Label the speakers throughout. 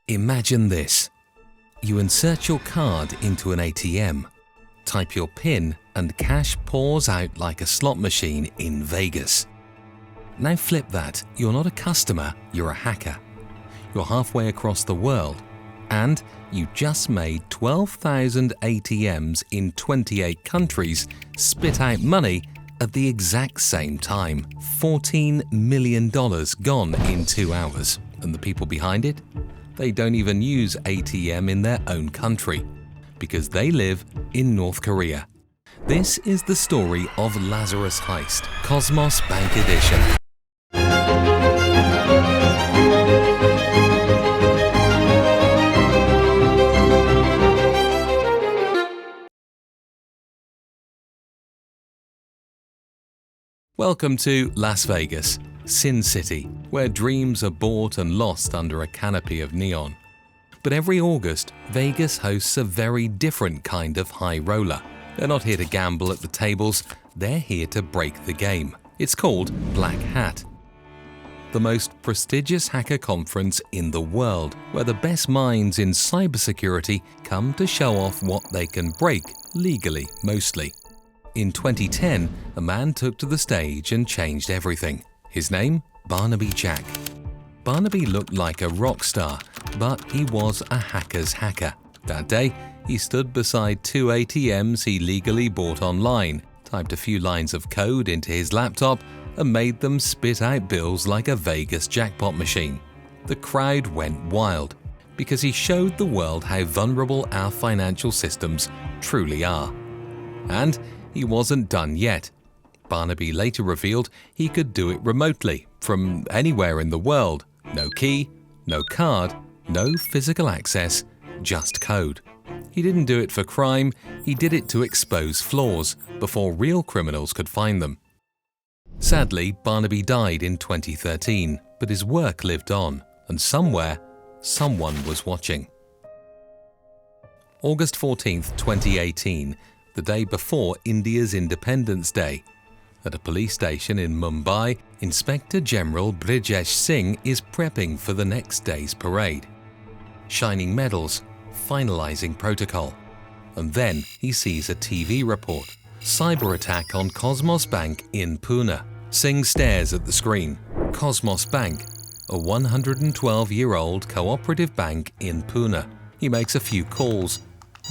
Speaker 1: Imagine this. You insert your card into an ATM, type your PIN, and cash pours out like a slot machine in Vegas. Now flip that. You're not a customer, you're a hacker. You're halfway across the world, and you just made 12,000 ATMs in 28 countries spit out money at the exact same time. $14 million gone in 2 hours. And the people behind it? They don't even use ATM in their own country, because they live in North Korea. This is the story of Lazarus Heist, Cosmos Bank Edition. Welcome to Las Vegas, Sin City, where dreams are bought and lost under a canopy of neon. But every August, Vegas hosts a very different kind of high roller. They're not here to gamble at the tables, they're here to break the game. It's called Black Hat, the most prestigious hacker conference in the world, where the best minds in cybersecurity come to show off what they can break, legally mostly. In 2010, a man took to the stage and changed everything. His name? Barnaby Jack. Barnaby looked like a rock star, but he was a hacker's hacker. That day, he stood beside 2 ATMs he legally bought online, typed a few lines of code into his laptop, and made them spit out bills like a Vegas jackpot machine. The crowd went wild, because he showed the world how vulnerable our financial systems truly are. And he wasn't done yet. Barnaby later revealed he could do it remotely, from anywhere in the world. No key, no card, no physical access, just code. He didn't do it for crime, he did it to expose flaws before real criminals could find them. Sadly, Barnaby died in 2013, but his work lived on, and somewhere, someone was watching. August 14th, 2018, the day before India's Independence Day. At a police station in Mumbai, Inspector General Brijesh Singh is prepping for the next day's parade. Shining medals, finalizing protocol. And then he sees a TV report. Cyber attack on Cosmos Bank in Pune. Singh stares at the screen. Cosmos Bank, a 112-year-old cooperative bank in Pune. He makes a few calls.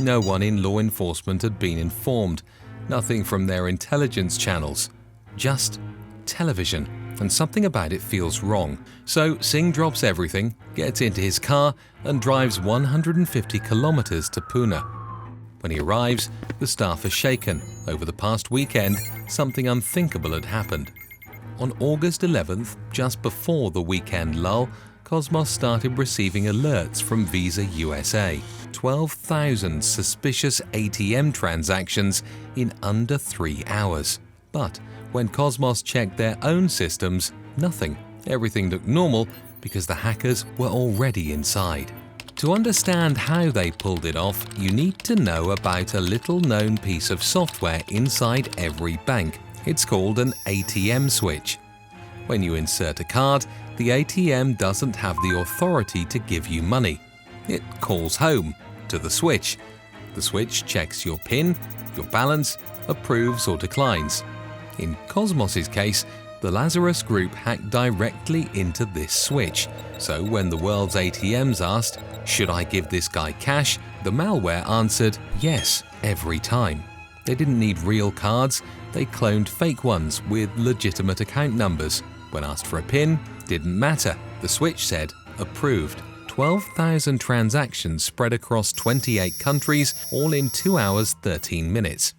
Speaker 1: No one in law enforcement had been informed. Nothing from their intelligence channels. Just television. And something about it feels wrong. So Singh drops everything, gets into his car, and drives 150 kilometers to Pune. When he arrives, the staff are shaken. Over the past weekend, something unthinkable had happened. On August 11th, just before the weekend lull, Cosmos started receiving alerts from Visa USA. 12,000 suspicious ATM transactions in under 3 hours. But when Cosmos checked their own systems, nothing. Everything looked normal because the hackers were already inside. To understand how they pulled it off, you need to know about a little-known piece of software inside every bank. It's called an ATM switch. When you insert a card, the ATM doesn't have the authority to give you money. It calls home to the switch. The switch checks your PIN, your balance, approves or declines. In Cosmos's case, the Lazarus group hacked directly into this switch. So when the world's ATMs asked, "Should I give this guy cash?" the malware answered yes every time. They didn't need real cards, they cloned fake ones with legitimate account numbers. When asked for a PIN, didn't matter. The switch said approved. 12,000 transactions spread across 28 countries, all in 2 hours 13 minutes.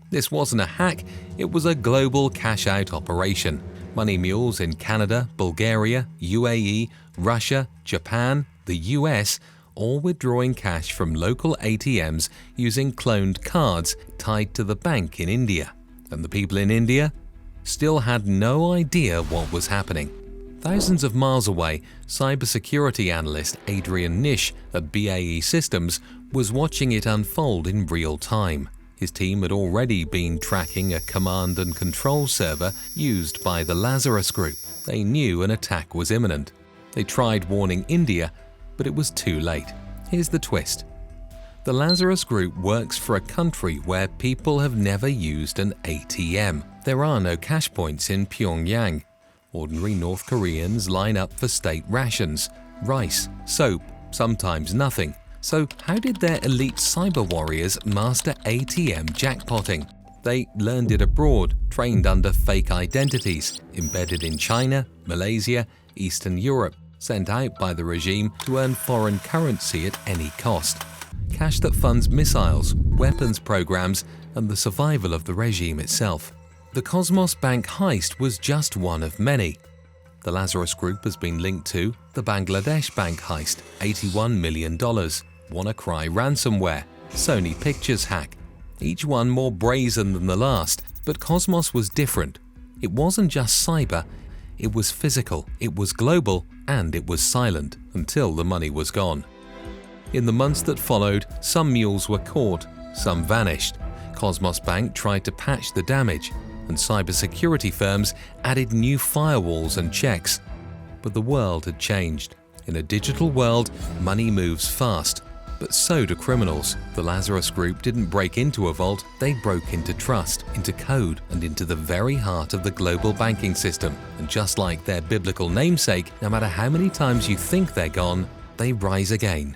Speaker 1: This wasn't a hack, it was a global cash-out operation. Money mules in Canada, Bulgaria, UAE, Russia, Japan, the US, all withdrawing cash from local ATMs using cloned cards tied to the bank in India. And the people in India still had no idea what was happening. Thousands of miles away, cybersecurity analyst Adrian Nish at BAE Systems was watching it unfold in real time. His team had already been tracking a command and control server used by the Lazarus group. They knew an attack was imminent. They tried warning India, but it was too late. Here's the twist. The Lazarus Group works for a country where people have never used an ATM. There are no cash points in Pyongyang. Ordinary North Koreans line up for state rations, rice, soap, sometimes nothing. So how did their elite cyber warriors master ATM jackpotting? They learned it abroad, trained under fake identities, embedded in China, Malaysia, Eastern Europe, sent out by the regime to earn foreign currency at any cost. Cash that funds missiles, weapons programs, and the survival of the regime itself. The Cosmos Bank heist was just one of many. The Lazarus Group has been linked to the Bangladesh Bank heist, $81 million, WannaCry ransomware, Sony Pictures hack, each one more brazen than the last, but Cosmos was different. It wasn't just cyber, it was physical, it was global, and it was silent until the money was gone. In the months that followed, some mules were caught, some vanished. Cosmos Bank tried to patch the damage, and cybersecurity firms added new firewalls and checks. But the world had changed. In a digital world, money moves fast, but so do criminals. The Lazarus Group didn't break into a vault, they broke into trust, into code, and into the very heart of the global banking system. And just like their biblical namesake, no matter how many times you think they're gone, they rise again.